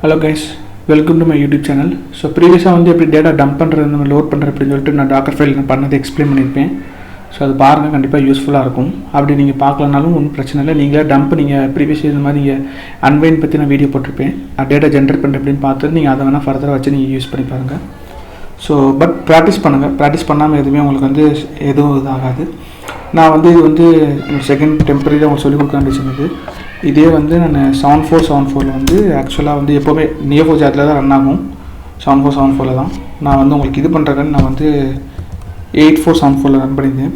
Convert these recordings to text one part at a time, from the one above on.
Hello guys, welcome to my YouTube channel. So previously வந்து எப்படி data dump பண்ணுறது நம்ம லோட் பண்ணுறது அப்படின்னு சொல்லிட்டு நான் டாக்கர் ஃபைல் நான் பண்ணதை எக்ஸ்பிளைன் பண்ணியிருப்பேன். ஸோ அது பாருங்கள், கண்டிப்பாக யூஸ்ஃபுல்லாக இருக்கும். அப்படி நீங்கள் பார்க்கலனாலும் ஒன்றும் பிரச்சனை இல்லை. நீங்களே டம்ப் நீங்கள் ப்ரீவியஸ் இந்த மாதிரி நீங்கள் அன்வைன் பற்றி நான் வீடியோ போட்டிருப்பேன். டேட்டா ஜென்ரேட் பண்ணுறது அப்படின்னு பார்த்துட்டு நீங்கள் அதை வேணால் ஃபர்தராக வச்சு நீங்கள் யூஸ் பண்ணி பாருங்கள். ஸோ பட் ப்ராக்டிஸ் பண்ணுங்கள். ப்ராக்டிஸ் பண்ணாமல் எதுவுமே உங்களுக்கு வந்து எதுவும் இதாகாது. நான் வந்து இது வந்து செகண்ட் டெம்பரரி உங்களுக்கு சொல்லிக் கொடுக்க சொன்னது. இதே வந்து நான் 7474 வந்து ஆக்சுவலாக வந்து எப்போவுமே Neo4j அதில் தான் ரன் ஆகும். 7474 தான் நான் வந்து உங்களுக்கு இது பண்ணுறேன்னு நான் வந்து 8474 ரன் பண்ணியிருந்தேன்.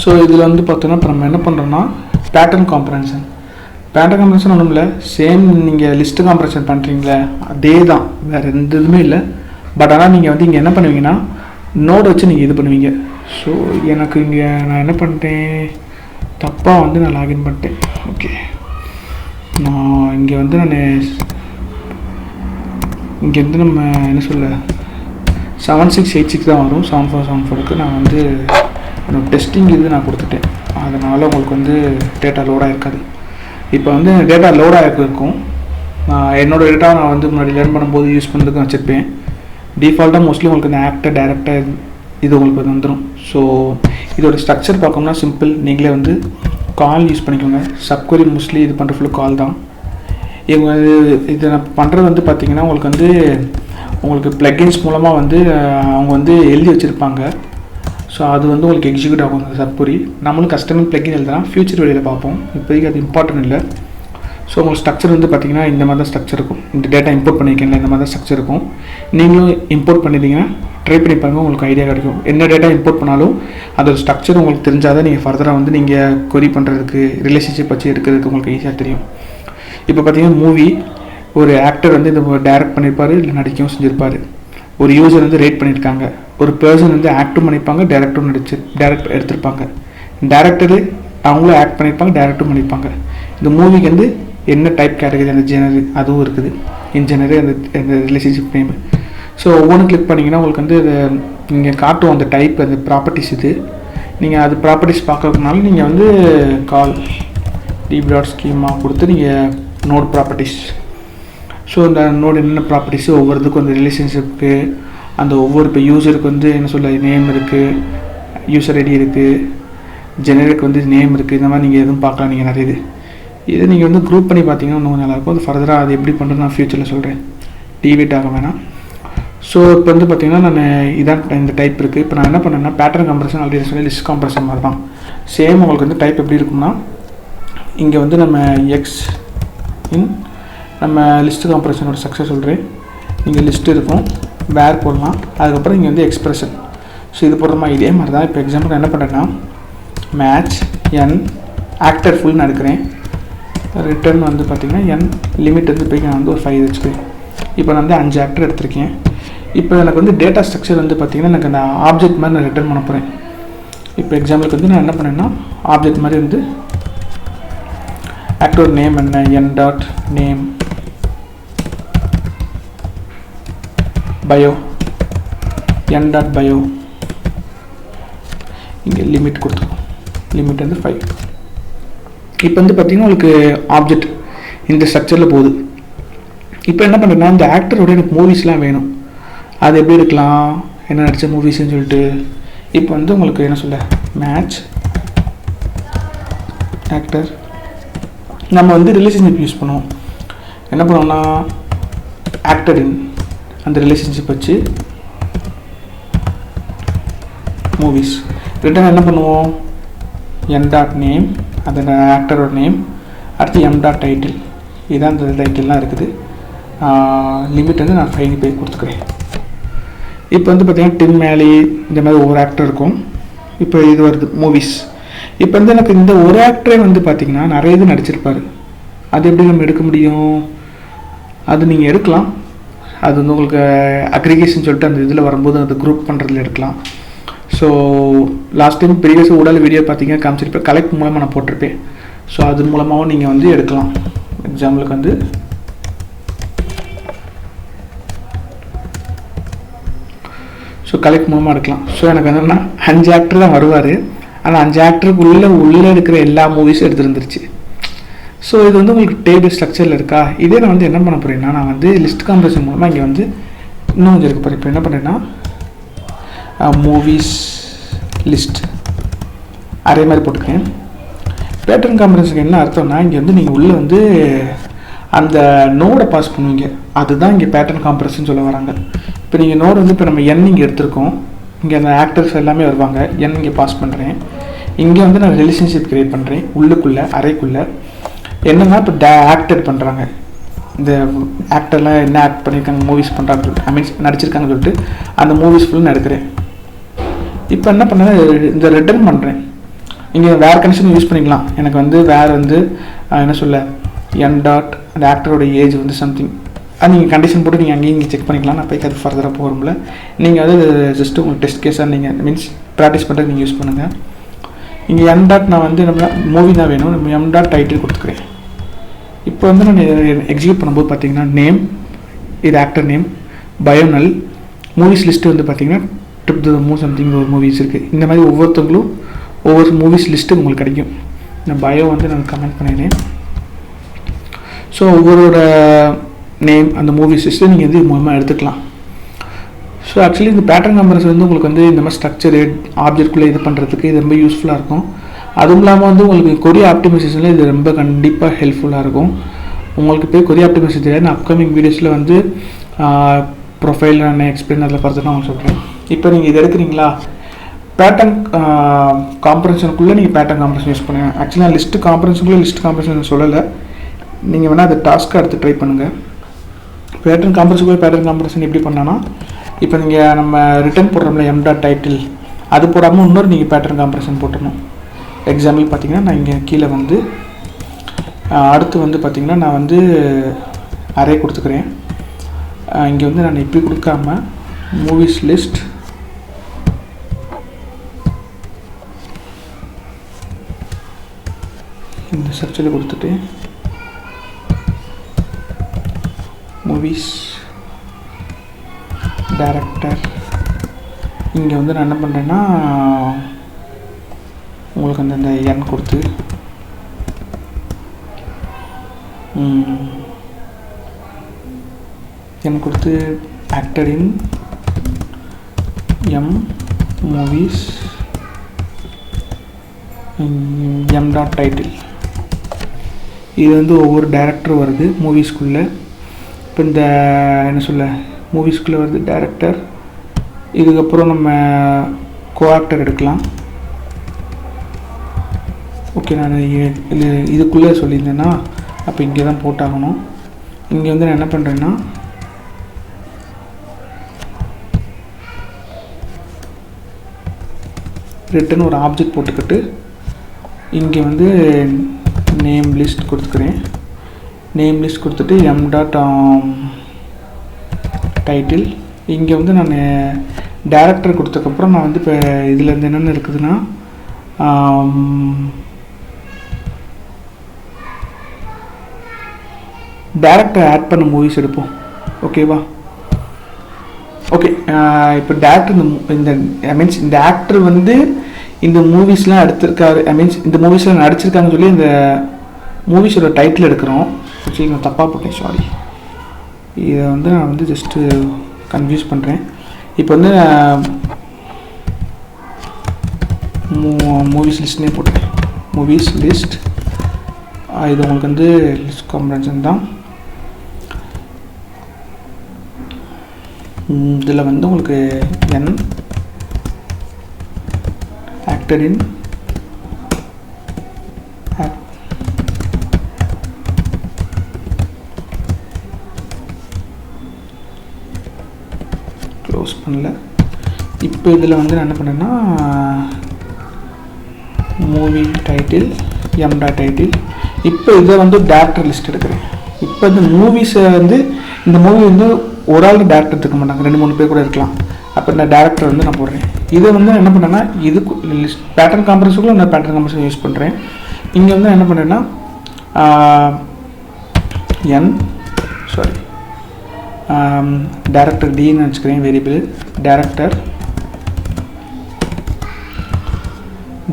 ஸோ இதில் வந்து பார்த்தோன்னா இப்போ நம்ம என்ன பண்ணுறோன்னா பேட்டர்ன் காம்ப்ரஹென்ஷன் ஒன்றும் இல்லை, சேம் நீங்கள் லிஸ்ட்டு காம்ப்ரஹென்ஷன் பண்ணுறீங்களே அதே தான், வேறு எந்த இதுவுமே இல்லை. பட் ஆனால் நீங்கள் வந்து இங்கே என்ன பண்ணுவீங்கன்னா நோட் வச்சு நீங்கள் இது பண்ணுவீங்க. ஸோ எனக்கு இங்கே நான் என்ன பண்ணிட்டேன், தப்பாக வந்து நான் லாகின் பண்ணிட்டேன். ஓகே, நான் இங்கே வந்து இங்கேருந்து நம்ம என்ன சொல்ல 7686 தான் வரும். 7474க்கு நான் வந்து டெஸ்டிங் இது நான் கொடுத்துட்டேன். அதனால் உங்களுக்கு வந்து டேட்டா லோடாக இருக்காது. இப்போ வந்து டேட்டா லோடாக இருக்கும். நான் என்னோடய டேட்டாவை நான் வந்து முன்னாடி லேர்ன் பண்ணும்போது யூஸ் பண்ணுறதுக்கு வச்சுருப்பேன். டிஃபால்ட்டாக மோஸ்ட்லி உங்களுக்கு இந்த ஆக்டர் டேரக்டர் இது உங்களுக்கு வந்துடும். ஸோ இதோட ஸ்ட்ரக்சர் பார்க்கணும்னா சிம்பிள், நீங்களே வந்து கால் யூஸ் பண்ணிக்கோங்க. சப்கொரி மோஸ்ட்லி இது பண்ணுற ஃபுல்லு கால் தான். இவங்க இதை நான் பண்ணுறது வந்து பார்த்திங்கன்னா உங்களுக்கு ப்ளக்கின்ஸ் மூலமாக வந்து அவங்க வந்து எழுதி வச்சுருப்பாங்க. ஸோ அது வந்து உங்களுக்கு எக்ஸிக்யூட் ஆகும் அந்த சப்கொரி. நம்மளும் கஸ்டமர் ப்ளக்கின் எழுதலாம், ஃபியூச்சர் வெளியில் பார்ப்போம். இப்போதைக்கு அது இம்பார்ட்டன்ட் இல்லை. ஸோ உங்களுக்கு ஸ்ட்ரக்சர் வந்து பார்த்திங்கன்னா இந்த மாதிரி தான் ஸ்ட்ரக்சர் இருக்கும். இந்த டேட்டா இம்போர்ட் பண்ணியிருக்கீங்களா இந்த மாதிரி தான் ஸ்ட்ரக்சர் இருக்கும். நீங்களும் இம்போர்ட் பண்ணிட்டீங்கன்னா ட்ரை பண்ணி பாருங்கள், உங்களுக்கு ஐடியா கிடைக்கும். என்ன டேட்டா இம்போர்ட் பண்ணாலும் அதோட ஸ்ட்ரக்சர் உங்களுக்கு தெரிஞ்சால் தான் நீங்கள் ஃபர்தராக வந்து நீங்கள் கொரி பண்ணுறதுக்கு ரிலேஷன்ஷிப் வச்சு எடுக்கிறதுக்கு உங்களுக்கு ஈஸியாக தெரியும். இப்போ பார்த்தீங்கன்னா மூவி ஒரு ஆக்டர் வந்து இந்த டைரக்ட் பண்ணியிருப்பார், இல்லை நடிக்கவும் செஞ்சுருப்பார். ஒரு யூசர் வந்து ரேட் பண்ணியிருக்காங்க. ஒரு பர்சன் வந்து ஆக்டும் பண்ணியிருப்பாங்க, டேரக்டும் டேரக்ட் எடுத்திருப்பாங்க. டேரக்டரு அவங்களும் ஆக்ட் பண்ணியிருப்பாங்க, டேரக்டும் பண்ணியிருப்பாங்க. இந்த மூவிக்கு வந்து என்ன டைப் கேட்டகரி அந்த ஜெனரு அதுவும் இருக்குது. இன் ஜெனரு அந்த ரிலேஷன்ஷிப் நேம். ஸோ ஒவ்வொன்று கிளிக் பண்ணிங்கன்னா உங்களுக்கு வந்து நீங்கள் காட்டும் அந்த டைப் அந்த ப்ராப்பர்ட்டிஸ். இது நீங்கள் அது ப்ராப்பர்ட்டிஸ் பார்க்கறதுனால நீங்கள் வந்து கால் டி.டாட் ஸ்கீமா கொடுத்து நீங்கள் நோட் ப்ராப்பர்ட்டிஸ். ஸோ இந்த நோட் என்னென்ன ப்ராப்பர்ட்டிஸு ஒவ்வொருத்துக்கும் அந்த ரிலேஷன்ஷிப்புக்கு அந்த ஒவ்வொரு இப்போ யூசருக்கு வந்து என்ன சொல்ல நேம் இருக்குது, யூசர் ஐடி இருக்குது, ஜெனருக்கு வந்து நேம் இருக்குது. இந்த மாதிரி நீங்கள் எதுவும் பார்க்கலாம். நீங்கள் நிறைய இது நீங்கள் வந்து குரூப் பண்ணி பார்த்தீங்கன்னா இன்னும் நல்லாயிருக்கும். அது ஃபர்தராக அது எப்படி பண்ணுறது நான் ஃபியூச்சரில் சொல்கிறேன், டிவேட் ஆக வேணாம். ஸோ இப்போ வந்து பார்த்திங்கன்னா நான் இதான் இந்த டைப் இருக்குது. இப்போ நான் என்ன பண்ணேன்னா பேட்டர்ன் கம்ப்ரஷன் ஆல்ரெடி சொல்லி லிஸ்ட் கம்ப்ரஷன் மாதிரி தான் சேம். உங்களுக்கு வந்து டைப் எப்படி இருக்கும்னா இங்கே வந்து நம்ம எக்ஸ் இன் நம்ம லிஸ்ட்டு கம்ப்ரஷனோட ஸ்ட்ரக்சர் சொல்கிறேன். இங்கே லிஸ்ட்டு இருக்கும், வேர் போடலாம். அதுக்கப்புறம் இங்கே வந்து எக்ஸ்பிரஷன். ஸோ இது போடுறமா இதே மாதிரி தான். இப்போ எக்ஸாம்பிள் என்ன பண்ணுறேன்னா மேட்ச் என் ஆக்டர் ஃபுல் நான் எடுக்கிறேன். ரிட்டர்ன் வந்து பார்த்திங்கன்னா என் லிமிட் வந்து போய் நான் வந்து ஒரு 5 வச்சுக்கிறேன். இப்போ நான் வந்து 5 ஆக்டர் எடுத்திருக்கேன். இப்போ எனக்கு வந்து டேட்டா ஸ்ட்ரக்சர் வந்து பார்த்திங்கன்னா எனக்கு அந்த ஆப்ஜெக்ட் மாதிரி நான் ரிட்டர்ன் பண்ண போகிறேன். இப்போ எக்ஸாம்பிளுக்கு வந்து நான் என்ன பண்ணேன்னா ஆப்ஜெக்ட் மாதிரி வந்து ஆக்டர் நேம் என்ன N dot name bio N dot bio இங்கே லிமிட் கொடுத்துருக்கோம். லிமிட் வந்து 5. இப்போ வந்து பார்த்திங்கன்னா உங்களுக்கு ஆப்ஜெக்ட் இந்த ஸ்ட்ரக்சரில் போகுது. இப்போ என்ன பண்ணுறேன்னா இந்த ஆக்டரோட எனக்கு மூவிஸ்லாம் வேணும். அது எப்படி எடுக்கலாம், என்ன நடித்த மூவிஸ்ன்னு சொல்லிட்டு. இப்போ வந்து உங்களுக்கு என்ன சொல்ல மேட்ச் ஆக்டர் நம்ம வந்து ரிலேஷன்ஷிப் யூஸ் பண்ணுவோம். என்ன பண்ணுவோம்னா ஆக்டர் இன் அந்த ரிலேஷன்ஷிப் வச்சு மூவிஸ் ரிட்டர்ன் என்ன பண்ணுவோம் என் டாட் நேம் அந்த ஆக்டரோட நேம், அடுத்து எம் டாட் டைட்டில். இதுதான் அந்த டைட்டில்லாம் இருக்குது. லிமிட் வந்து நான் 5 பே கொடுத்துக்கிறேன். இப்போ வந்து பார்த்திங்கன்னா டிம் மேலி இந்த மாதிரி ஒவ்வொரு ஆக்டர் இருக்கும். இப்போ இது வருது மூவிஸ். இப்போ வந்து எனக்கு இந்த ஒரு ஆக்டரே வந்து பார்த்திங்கன்னா நிறைய இது நடிச்சிருப்பார். அது எப்படி நம்ம எடுக்க முடியும், அது நீங்கள் எடுக்கலாம். அது வந்து உங்களுக்கு அக்ரிகேஷன் சொல்லிட்டு அந்த இதில் வரும்போது அது குரூப் பண்ணுறதுல எடுக்கலாம். ஸோ லாஸ்ட் டைம் ப்ரீவியஸ் ஊடால வீடியோ பார்த்தீங்கன்னா காமிச்சிருப்பேன், கலெக்ட் மூலமாக நான் போட்டிருப்பேன். ஸோ அது மூலமாகவும் நீங்கள் வந்து எடுக்கலாம். எக்ஸாம்பிளுக்கு வந்து ஸோ கலெக்ட் மூலமாக எடுக்கலாம். ஸோ எனக்கு என்னென்னா 5 ஆக்டர் தான் வருவார். அந்த 5 ஆக்டருக்கு உள்ளே இருக்கிற எல்லா மூவிஸும் எடுத்துருந்துருச்சு. ஸோ இது வந்து உங்களுக்கு டேபிள் ஸ்ட்ரக்சரில் இருக்கா. இதே நான் வந்து என்ன பண்ண போகிறேன்னா, நான் வந்து லிஸ்ட் காம்ப்ரஷன் மூலமாக இங்கே வந்து இன்னும் கொஞ்சம் இருக்க போகிறேன். இப்போ என்ன பண்ணுறேன்னா மூவிஸ் லிஸ்ட் அதே மாதிரி போட்டுக்கிறேன். பேட்டர்ன் காம்ப்ரஷனுக்கு என்ன அர்த்தம்னா, இங்கே வந்து நீங்கள் உள்ளே வந்து அந்த நோடை பாஸ் பண்ணுவீங்க, அதுதான் இங்கே பேட்டர்ன் காம்ப்ரஷன் சொல்ல வராங்க. இப்போ நீங்கள் நோடு வந்து இப்போ நம்ம என் இங்கே எடுத்திருக்கோம், இங்கே அந்த ஆக்டர்ஸ் எல்லாமே வருவாங்க, என் இங்கே பாஸ் பண்ணுறேன். இங்கே வந்து நான் ரிலேஷன்ஷிப் க்ரியேட் பண்ணுறேன் உள்ளுக்குள்ளே அறைக்குள்ளே. என்னென்னா இப்போ ஆக்டர் பண்ணுறாங்க, இந்த ஆக்டர்லாம் என்ன ஆக்ட் பண்ணியிருக்காங்க, மூவிஸ் பண்ணுறாங்கன்னு சொல்லிட்டு, ஐ மீன்ஸ் நடிச்சிருக்காங்கன்னு சொல்லிட்டு அந்த மூவிஸ் ஃபுல்லாக நான் எடுக்கிறேன். இப்போ என்ன பண்ணேன், இந்த ரிட்டர்ன் பண்ணுறேன். இங்கே வேறு கண்டிஷன் யூஸ் பண்ணிக்கலாம். எனக்கு வந்து வேறு வந்து என்ன சொல்ல என் டாட் அந்த ஆக்டரோட ஏஜ் வந்து சம்திங், அது நீங்கள் கண்டிஷன் போட்டு நீங்கள் அங்கேயும் செக் பண்ணிக்கலாம். நான் போய் அது ஃபர்தராக போகிறோம்ல, நீங்கள் வந்து ஜஸ்ட்டு உங்களுக்கு டெஸ்ட் கேஸாக நீங்கள் மீன்ஸ் ப்ராக்டிஸ் பண்ணுறதுக்கு நீங்கள் யூஸ் பண்ணுங்கள். இங்கே எம் டாட் நான் வந்து நம்ம மூவி தான் வேணும், நம்ம எம் டாட் டைட்டில் கொடுத்துக்கிறேன். இப்போ வந்து நான் எக்ஸிக்யூட் பண்ணும்போது பார்த்தீங்கன்னா நேம், இது ஆக்டர் நேம், பயோனல், மூவிஸ் லிஸ்ட்டு வந்து பார்த்தீங்கன்னா ட்ரிப் த மூ சம்திங் ஒரு மூவிஸ் இருக்குது. இந்த மாதிரி ஒவ்வொருத்தவங்களும் ஒவ்வொரு மூவிஸ் லிஸ்ட்டு உங்களுக்கு கிடைக்கும். நான் பயோ வந்து நான் கமெண்ட் பண்ணிடுறேன். ஸோ ஒவ்வொருட நேம் அந்த மூவிஸ் லிஸ்ட்டு நீங்கள் வந்து இது மூலமாக எடுத்துக்கலாம். ஸோ ஆக்சுவலி இந்த பேட்டர்ன் காம்ப்ரஷன் வந்து உங்களுக்கு வந்து இந்த மாதிரி ஸ்ட்ரக்சரு ஆப்ஜெக்ட்குள்ளே இது பண்ணுறதுக்கு இது ரொம்ப யூஸ்ஃபுல்லாக இருக்கும். அதுவும் இல்லாமல் வந்து உங்களுக்கு கொரி ஆப்டிமைசேஷனில் இது ரொம்ப கண்டிப்பாக ஹெல்ப்ஃபுல்லாக இருக்கும். உங்களுக்கு போய் கொரி ஆப்டிமைசேஷன் தெரியாது, நான் அப்கமிங் வீடியோஸில் வந்து ப்ரொஃபைல் நான் எக்ஸ்பிளைன் அதில் பார்த்து நான் உங்களுக்கு சொல்கிறேன். இப்போ நீங்கள் இது எடுக்கிறீங்களா, பேட்டர்ன் காம்ப்ரஷனுக்குள்ளே நீங்கள் பேட்டர்ன் காம்ப்ரஷன் யூஸ் பண்ணுங்கள். ஆக்சுவலாக நான் லிஸ்ட்டு காம்ப்ரஷன் சொல்லலை, நீங்கள் வேணால் அதை டாஸ்க்காக எடுத்து ட்ரை பண்ணுங்கள். பேட்டர்ன் காம்ப்ரஷன் எப்படி பண்ணான்னா, இப்போ நீங்கள் நம்ம ரிட்டர்ன் போடுறோம்ல எம் டாட் டைட்டில், அது போடாமல் இன்னொரு நீங்கள் பேட்டர்ன் காம்ப்ரஷன் போட்டுடணும். எக்ஸாம்பிள் பார்த்தீங்கன்னா நான் இங்கே கீழே வந்து அடுத்து வந்து பார்த்திங்கன்னா நான் வந்து அரே கொடுத்துக்கிறேன். இங்கே வந்து நான் இப்படி கொடுக்காம மூவிஸ் லிஸ்ட் இந்த ஸ்ட்ரக்சரில் கொடுத்துட்டு மூவிஸ் டைரக்டர் இங்கே வந்து நான் என்ன பண்ணுறேன்னா உங்களுக்கு அந்த என் கொடுத்து ஆக்டர் இன் M movies M dot title, இது வந்து ஒவ்வொரு டைரக்டரும் வருது மூவிஸ்குள்ளே. இப்போ இந்த என்ன சொல்ல மூவிஸ்குள்ளே வருது டைரக்டர், இதுக்கப்புறம் நம்ம கோஆக்டர் எடுக்கலாம். ஓகே, நான் இதுக்குள்ளே சொல்லியிருந்தேன்னா அப்போ இங்கே தான் போட்டாகணும். இங்கே வந்து நான் என்ன பண்ணுறேன்னா ரிட்டன் ஒரு ஆப்ஜெக்ட் போட்டுக்கிட்டு இங்கே வந்து நேம் லிஸ்ட் கொடுத்துக்கிறேன். நேம் லிஸ்ட் கொடுத்துட்டு எம் டாட் டைட்டில், இங்கே வந்து நான் டேரக்டர் கொடுத்ததுக்கப்புறம் நான் வந்து இப்போ இதில் இருந்து என்னென்ன இருக்குதுன்னா டேரக்டர் ஆட் பண்ண மூவிஸ் எடுப்போம். ஓகேவா? ஓகே, இப்போ டேரக்டர் இந்த ஐ மீன்ஸ் இந்த ஆக்டர் வந்து இந்த மூவிஸ்லாம் எடுத்திருக்காரு, ஐ மீன்ஸ் இந்த மூவிஸ்லாம் நடிச்சிருக்காங்கன்னு சொல்லி இந்த மூவிஸோட டைட்டில் எடுக்கிறோம். ஓகே, நான் தப்பாக போட்டேன், சாரி. இதை வந்து நான் வந்து ஜஸ்ட்டு கன்ஃபியூஸ் பண்ணுறேன். இப்போ வந்து மூவிஸ் லிஸ்ட்னே போட்டேன். மூவிஸ் லிஸ்ட் இது உங்களுக்கு வந்து லிஸ்ட் காம்ப்ரஹென்ஷன் தான். இதில் வந்து உங்களுக்கு என் ஆக்டர் இன் க்ளோஸ் பண்ணல. இப்போ இதில் வந்து நான் என்ன பண்ணேன்னா movie title M dot title, இப்போ இதை வந்து டேரக்டர் லிஸ்ட் எடுக்கிறேன். இப்போ இந்த மூவிஸை வந்து இந்த மூவி வந்து ஒரு ஆள் டேரக்டர் இருக்க மாட்டாங்க, 2-3 பேர் கூட இருக்கலாம். அப்போ இந்த டேரக்டர் வந்து நான் போடுறேன். இதை வந்து என்ன பண்ணேன்னா இதுக்கு லிஸ்ட் பேட்டர்ன் காம்ப்ரஷனுக்குள்ள நான் பேட்டர்ன் காம்ப்ரஷன் யூஸ் பண்ணுறேன். இங்கே வந்து என்ன பண்ணுறேன்னா டேரக்டர் டின்னு வச்சுக்கிறேன் வேரியபிள். டேரக்டர்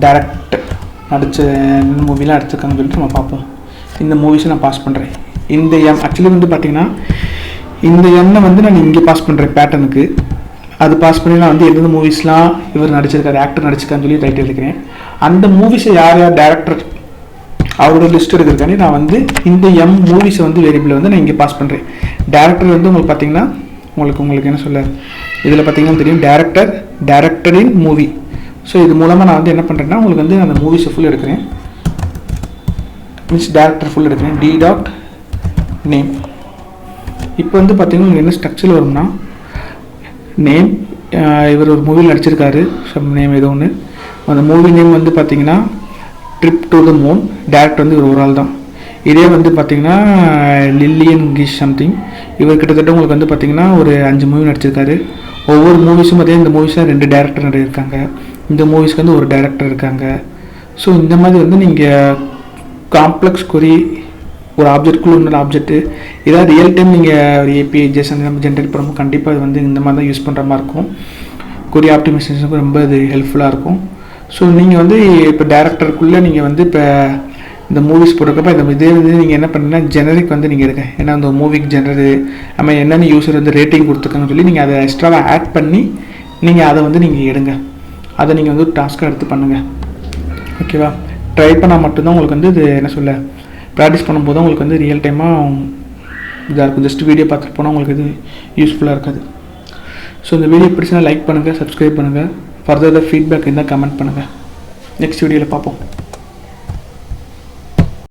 டேரக்டர் நடித்த மூவிலாம் எடுத்துருக்காங்கன்னு சொல்லிட்டு நம்ம பார்ப்போம். இந்த மூவிஸை நான் பாஸ் பண்ணுறேன். இந்த எம் ஆக்சுவலி வந்து பார்த்திங்கன்னா இந்த எண்ணை வந்து நான் இங்கே பாஸ் பண்ணுறேன் பேட்டர்னுக்கு. அது பாஸ் பண்ணி நான் வந்து எந்தெந்த மூவிஸ்லாம் இவர் நடிச்சிருக்காரு, ஆக்டர் நடிச்சிருக்கான்னு சொல்லி ரைட் எழுதிக்கிறேன். அந்த மூவிஸை யார் யார் டேரக்டர் அவரோட லிஸ்ட் எடுக்கிறதுக்காண்டி நான் வந்து இந்த எம் மூவிஸை வந்து வேரியபிளை வந்து நான் இங்கே பாஸ் பண்ணுறேன். டேரக்டர் வந்து உங்களுக்கு பார்த்தீங்கன்னா உங்களுக்கு என்ன சொல்ல, இதில் பார்த்தீங்கன்னா தெரியும் டேரக்டரின் மூவி. ஸோ இது மூலமாக நான் வந்து என்ன பண்ணுறேன்னா உங்களுக்கு வந்து அந்த மூவிஸை ஃபுல் எடுக்கிறேன், மீன்ஸ் டேரக்டர் ஃபுல் எடுக்கிறேன். D dot name. இப்போ வந்து பார்த்தீங்கன்னா உங்களுக்கு என்ன ஸ்ட்ரக்சரில் வரும்னா நேம், இவர் ஒரு மூவியில் நடிச்சிருக்காரு, சம் நேம் ஏதோ ஒன்று. அந்த மூவி நேம் வந்து பார்த்தீங்கன்னா trip to the moon. Director வந்து ஒரு ஆள் தான். இதே வந்து பார்த்தீங்கன்னா லில்லியன் கிஷ் சம்திங். இவர் கிட்டத்தட்ட உங்களுக்கு வந்து பார்த்தீங்கன்னா ஒரு 5 மூவி நடிச்சிருக்காரு. ஒவ்வொரு மூவிஸும் பார்த்தீங்கன்னா இந்த மூவிஸில் 2 டேரக்டர் நடிச்சிருக்காங்க, இந்த மூவிஸ்க்கு வந்து ஒரு டேரக்டர் இருக்காங்க. ஸோ இந்த மாதிரி வந்து நீங்கள் காம்ப்ளெக்ஸ் கொரி ஒரு ஆப்ஜெக்ட்குள்ளே இன்னொரு ஆப்ஜெக்ட்டு ஏதாவது ரியல் டைம் நீங்கள் ஒரு ஏபிஐ ஜேசன் நம்ம ஜென்ரேட் பண்ணும்போது கண்டிப்பாக இது வந்து இந்த மாதிரி தான் யூஸ் பண்ணுற மாதிரி இருக்கும். கொரி ஆப்டிமைசேஷனுக்கு ரொம்ப இது ஹெல்ப்ஃபுல்லாக இருக்கும். ஸோ நீங்கள் வந்து இப்போ டேரக்டருக்குள்ளே நீங்கள் வந்து இப்போ இந்த மூவிஸ் போட்டிருக்கப்போ இந்த இதே வந்து நீங்கள் என்ன பண்ணுன்னா ஜெனரிக் வந்து நீங்கள் எடுங்க. ஏன்னா அந்த மூவிக்கு ஜெனரு நம்ம என்னென்ன யூஸர் வந்து ரேட்டிங் கொடுத்துருக்காங்கன்னு சொல்லி நீங்கள் அதை எக்ஸ்ட்ராவாக ஆட் பண்ணி நீங்கள் அதை வந்து நீங்கள் எடுங்க. அதை நீங்கள் வந்து டாஸ்க்காக எடுத்து பண்ணுங்கள். ஓகேவா? ட்ரை பண்ணால் மட்டும்தான் உங்களுக்கு வந்து இது என்ன சொல்ல ப்ராக்டிஸ் பண்ணும்போது தான் உங்களுக்கு வந்து ரியல் டைமாக இதாக இருக்கும். ஜஸ்ட் வீடியோ பார்த்துட்டு போனால் உங்களுக்கு இது யூஸ்ஃபுல்லாக இருக்காது. ஸோ இந்த வீடியோ பிடிச்சா லைக் பண்ணுங்கள், சப்ஸ்கிரைப் பண்ணுங்கள். ஃபர்தர் ஃபீட்பேக் இருந்தால் கமெண்ட் பண்ணுங்கள். நெக்ஸ்ட் வீடியோவில் பார்ப்போம்.